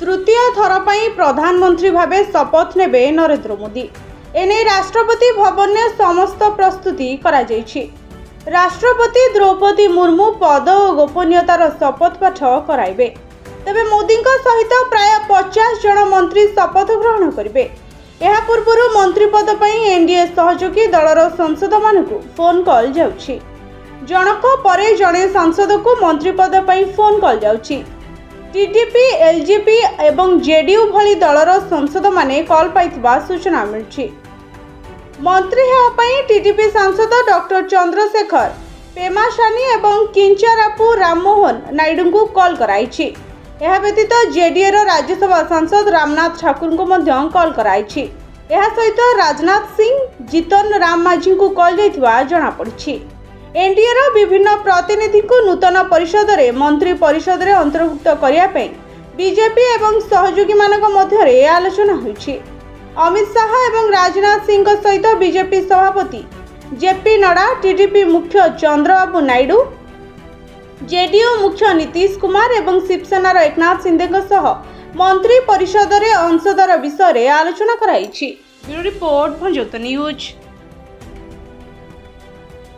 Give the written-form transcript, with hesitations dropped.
तृतीय थर पर प्रधानमंत्री भावे शपथ नेबे नरेंद्र मोदी। एने राष्ट्रपति भवन में समस्त प्रस्तुति करा जायछि। राष्ट्रपति द्रौपदी मुर्मू पद और गोपनीयतार शपथ पाठ कराइबे। तेबे मोदी सहित प्राय 50 जन मंत्री शपथ ग्रहण करेंगे। यह पूर्व मंत्री पद पर एनडीए सहयोगी दलर सांसद मानकु फोन कॉल जाउछि। जनक परे जड़े सांसद को मंत्री पद पर फोन कॉल जाउछि। टीडीपी, एलजेपी एवं जेडीयू भली दलर सांसद माने कॉल पाइथिबा सूचना मिलछि। मंत्री हेबा पई टीडीपी सांसद डॉक्टर चंद्रशेखर, पेमासानी एवं किंचारापु राममोहन नायडू को कॉल कराइछि। यह व्यतीत जेडीए राज्यसभा सांसद रामनाथ ठाकुर को मध्य कॉल कराइछि। यह सहित राजनाथ सिंह, जीतन राम माझी को कॉल जाइथिबा जणा पड़िछि। एनडीए विभिन्न प्रतिनिधि को नूतन परिषद रे मंत्री परिषद रे अंतर्भुक्त करिया पई बीजेपी एवं सहयोगी मानक मध्य आलोचना होइछि। अमित शाह एवं राजनाथ सिंह सहित बीजेपी सभापति जेपी नड्डा, टीडीपी मुख्य चंद्रबाबू नायडू, जेडीयू मुख्य नीतीश कुमार एवं शिवसेनार एकनाथ शिंदे मंत्री परिषद रे अंशदार विषय रे आलोचना कराइछि। ब्यूरो रिपोर्ट भंजौता न्यूज।